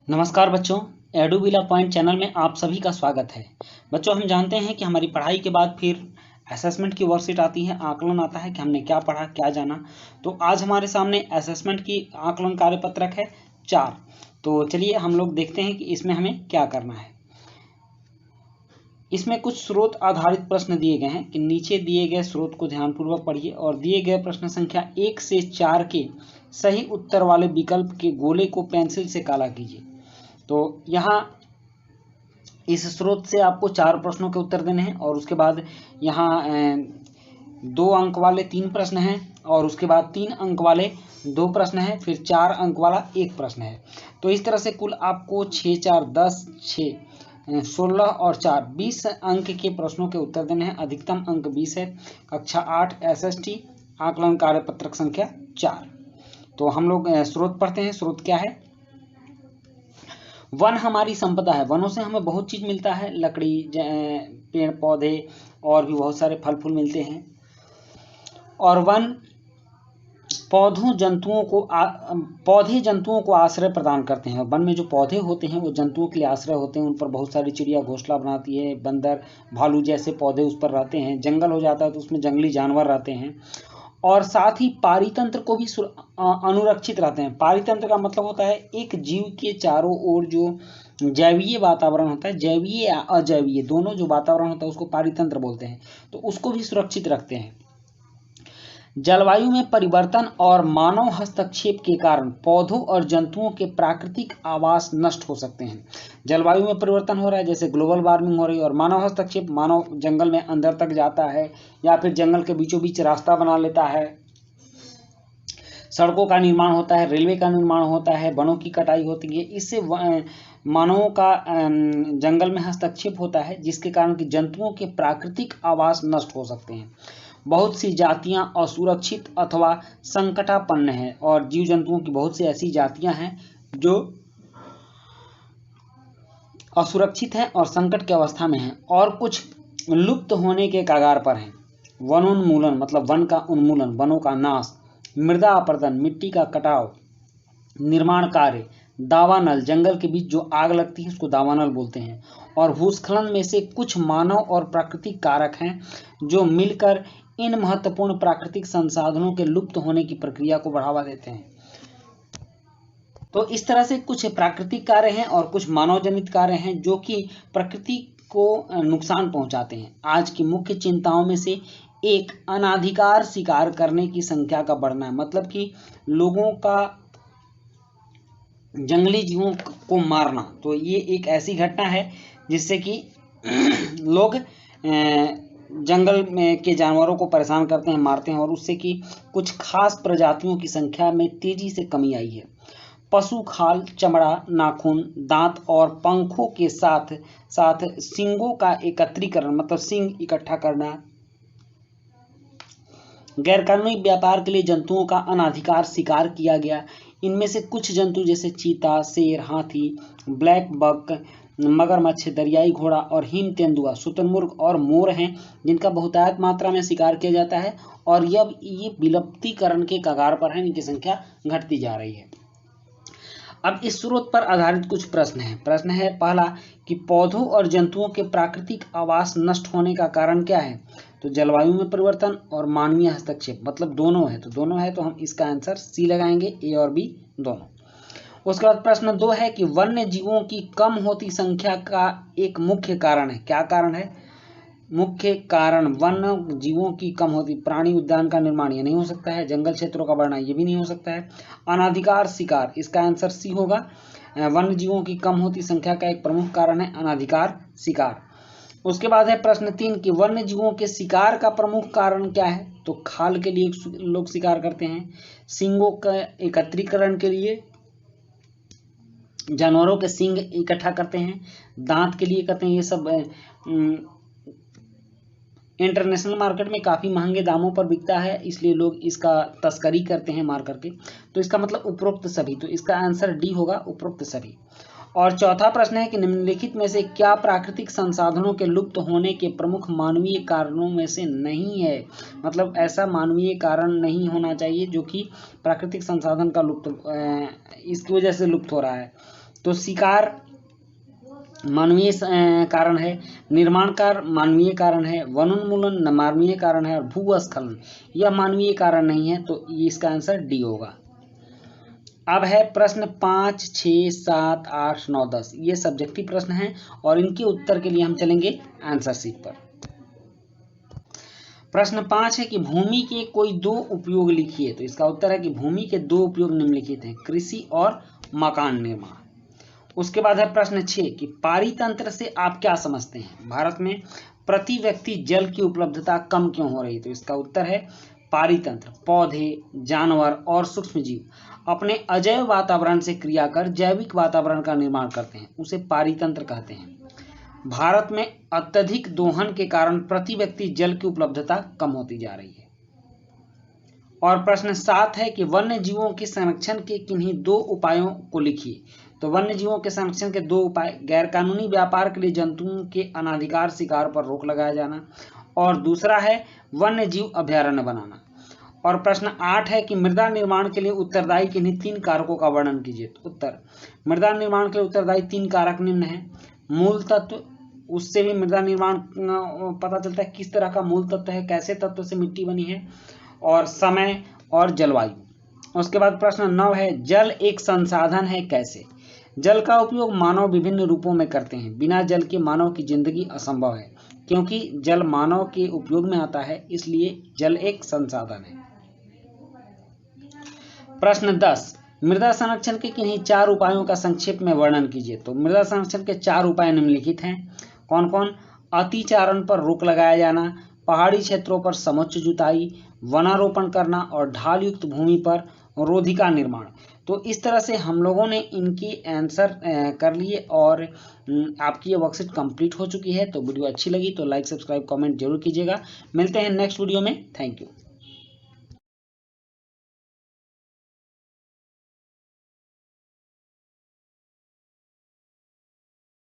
नमस्कार बच्चों, एडुविला point channel में आप सभी का स्वागत है। बच्चों, हम जानते हैं कि हमारी पढ़ाई के बाद फिर असेसमेंट की वर्कशीट आती है, आकलन आता है कि हमने क्या पढ़ा, क्या जाना। तो आज हमारे सामने असेसमेंट की आकलन कार्यपत्रक है 4। तो चलिए हम लोग देखते हैं कि इसमें हमें क्या करना है। इसमें कुछ स्रोत आधारित प्रश्न दिए गए हैं कि नीचे दिए गए स्रोत को ध्यानपूर्वक पढ़िए और दिए गए प्रश्न संख्या 1 से 4 के सही उत्तर वाले विकल्प के गोले को पेंसिल से काला कीजिए। तो यहाँ इस स्रोत से आपको 4 प्रश्नों के उत्तर देने हैं और उसके बाद यहाँ 2 अंक वाले 3 प्रश्न हैं और उसके बाद 3 अंक वाले 2 प्रश्न हैं, फिर 4 अंक वाला 1 प्रश्न है। तो इस तरह से कुल आपको 6 4 10 6 16 और 4 20 अंक के प्रश्नों के उत्तर देने हैं। अधिकतम अंक 20 है। कक्षा 8 SST आकलन कार्यपत्रक संख्या 4। तो हम लोग स्रोत पढ़ते हैं। स्रोत क्या है? वन हमारी संपदा है। वनों से हमें बहुत चीज मिलता है, लकड़ी, पेड़ पौधे और भी बहुत सारे फल फूल मिलते हैं। और वन पौधे जंतुओं को आश्रय प्रदान करते हैं। वन में जो पौधे होते हैं वो जंतुओं के लिए आश्रय होते हैं। उन पर बहुत सारी चिड़िया घोंसला बनाती है, बंदर, भालू जैसे पौधे उस पर रहते हैं। जंगल हो जाता है तो उसमें जंगली जानवर रहते हैं। और साथ ही पारितंत्र को भी अनुरक्षित रहते हैं। पारितंत्र का मतलब होता है एक जीव के चारों ओर जो जैवीय वातावरण होता है, जैवीय या अजैवीय दोनों जो वातावरण होता है उसको पारितंत्र बोलते हैं। तो उसको भी सुरक्षित रखते हैं। जलवायु में परिवर्तन और मानव हस्तक्षेप के कारण पौधों और जंतुओं के प्राकृतिक आवास नष्ट हो सकते हैं। जलवायु में परिवर्तन हो रहा है, जैसे ग्लोबल वार्मिंग हो रही है, और मानव हस्तक्षेप, मानव जंगल में अंदर तक जाता है या फिर जंगल के बीचों बीच रास्ता बना लेता है, सड़कों का निर्माण होता है, रेलवे का निर्माण होता है, वनों की कटाई होती है। इससे मानवों का जंगल में हस्तक्षेप होता है, जिसके कारण कि जंतुओं के प्राकृतिक आवास नष्ट हो सकते हैं। बहुत सी जातियां असुरक्षित अथवा संकटापन्न हैं और जीव जंतुओं की बहुत सी ऐसी जातियां हैं जो असुरक्षित हैं और संकट की अवस्था में हैं और कुछ लुप्त होने के कगार पर हैं। वनोन्मूलन मतलब वन का उन्मूलन, वनों का नाश, मृदा अपरदन, मिट्टी का कटाव, निर्माण कार्य, दावानल, जंगल के बीच जो आग लगती है उसको दावानल बोलते हैं, और भूस्खलन में से कुछ मानव और प्राकृतिक कारक हैं जो मिलकर इन महत्वपूर्ण प्राकृतिक संसाधनों के लुप्त होने की प्रक्रिया को बढ़ावा देते हैं। तो इस तरह से कुछ प्राकृतिक कार्य हैं और कुछ मानव जनित कार्य हैं जो कि प्रकृति को नुकसान पहुंचाते हैं। आज की मुख्य चिंताओं में से एक अनाधिकार शिकार करने की संख्या का बढ़ना है। मतलब कि लोगों का जंगली जीवों को मारना। तो ये एक ऐसी घटना है जिससे कि लोग जंगल में के जानवरों को परेशान करते हैं, मारते हैं, और उससे कि कुछ खास प्रजातियों की संख्या में तेजी से कमी आई है। पशु खाल, चमड़ा, नाखून, दांत और पंखों के साथ साथ सींगों का एकत्रीकरण मतलब सींग इकट्ठा करना, गैरकानूनी व्यापार के लिए जंतुओं का अनाधिकार शिकार किया गया। इनमें से कुछ जंतु जैसे चीता, शेर, हाथी, ब्लैक बक, मगरमच्छ, दरियाई घोड़ा और हिम तेंदुआ, शुतुरमुर्ग और मोर हैं जिनका बहुतायत मात्रा में शिकार किया जाता है और ये विलुप्तीकरण के कगार पर है। इनकी संख्या घटती जा रही है। अब इस स्रोत पर आधारित कुछ प्रश्न हैं। प्रश्न है पहला कि पौधों और जंतुओं के प्राकृतिक आवास नष्ट होने का कारण क्या है? तो जलवायु में परिवर्तन और मानवीय हस्तक्षेप, मतलब दोनों है। तो दोनों है तो हम इसका आंसर सी लगाएंगे, ए और बी दोनों। उसके बाद प्रश्न 2 है कि वन्य जीवों की कम होती संख्या का एक मुख्य कारण है। क्या कारण है? मुख्य कारण वन्य जीवों की कम होती, प्राणी उद्यान का निर्माण ये नहीं हो सकता है, जंगल क्षेत्रों का बढ़ना ये भी नहीं हो सकता है, अनाधिकार शिकार, इसका आंसर सी होगा। वन्य जीवों की कम होती संख्या का एक प्रमुख कारण है अनाधिकार शिकार। उसके बाद है प्रश्न 3 कि वन्य जीवों के शिकार का प्रमुख कारण क्या है? तो खाल के लिए लोग शिकार करते हैं, सींगों का एकत्रीकरण के लिए जानवरों के सींग इकट्ठा करते हैं, दांत के लिए करते हैं। ये सब इंटरनेशनल मार्केट में काफ़ी महंगे दामों पर बिकता है, इसलिए लोग इसका तस्करी करते हैं मार करके। तो इसका मतलब उपरोक्त सभी। तो इसका आंसर डी होगा, उपरोक्त सभी। और चौथा प्रश्न है कि निम्नलिखित में से क्या प्राकृतिक संसाधनों के लुप्त होने के प्रमुख मानवीय कारणों में से नहीं है? मतलब ऐसा मानवीय कारण नहीं होना चाहिए जो कि प्राकृतिक संसाधन का इसकी वजह से लुप्त हो रहा है। तो शिकार मानवीय कारण है, निर्माण कार्य मानवीय कारण है, वनोन्मूलन मानवीय कारण है और भूस्खलन यह मानवीय कारण नहीं है। तो इसका आंसर डी होगा। अब है प्रश्न 5, 6, 7, 8, 9, 10। ये सब्जेक्टिव प्रश्न हैं और इनके उत्तर के लिए हम चलेंगे आंसर शीट पर। प्रश्न 5 है कि भूमि के कोई दो उपयोग लिखिए। तो इसका उत्तर है कि भूमि के दो उपयोग निम्नलिखित हैं, कृषि और मकान निर्माण। उसके बाद है प्रश्न 6 कि पारितंत्र से आप क्या समझते हैं? भारत में प्रति व्यक्ति जल की उपलब्धता कम क्यों हो रही? तो इसका उत्तर है पारितंत्र पौधे, जानवर और सूक्ष्म जीव अपने अजैव वातावरण से क्रिया कर जैविक वातावरण का निर्माण करते हैं, उसे पारितंत्र कहते हैं। भारत में अत्यधिक दोहन के कारण प्रति व्यक्ति जल की उपलब्धता कम होती जा रही है। और प्रश्न 7 है कि वन्य जीवों के संरक्षण के किन्हीं दो उपायों को लिखिए। तो वन्य जीवों के संरक्षण के दो उपाय, गैरकानूनी व्यापार के लिए जंतुओं के अनाधिकार शिकार पर रोक लगाया जाना और दूसरा है वन्य जीव अभयारण्य बनाना। और प्रश्न 8 है कि मृदा निर्माण के लिए उत्तरदायी किन्हीं तीन कारकों का वर्णन कीजिए। तो उत्तर, मृदा निर्माण के लिए उत्तरदायी तीन कारक निम्न है। मूल तत्व, उससे भी मृदा निर्माण पता चलता है किस तरह का मूल तत्व है, कैसे तत्व से मिट्टी बनी है, और समय और जलवायु। उसके बाद प्रश्न 9 है जल एक संसाधन है कैसे? जल का उपयोग मानव विभिन्न रूपों में करते हैं, बिना जल के मानव की जिंदगी असंभव है। क्योंकि जल मानव के उपयोग में आता है, इसलिए जल एक संसाधन है। प्रश्न 10 मृदा संरक्षण के किन्हीं चार उपायों का संक्षेप में वर्णन कीजिए। तो मृदा संरक्षण के चार उपाय निम्नलिखित हैं। कौन कौन? अतिचारण पर रोक लगाया जाना, पहाड़ी क्षेत्रों पर समुच्च जुताई, वनारोपण करना और ढाल युक्त भूमि पर रोधिका निर्माण। तो इस तरह से हम लोगों ने इनकी आंसर कर लिए और आपकी ये वर्कशीट कंप्लीट हो चुकी है। तो वीडियो अच्छी लगी तो लाइक, सब्सक्राइब, कमेंट जरूर कीजिएगा। मिलते हैं नेक्स्ट वीडियो में। Thank you.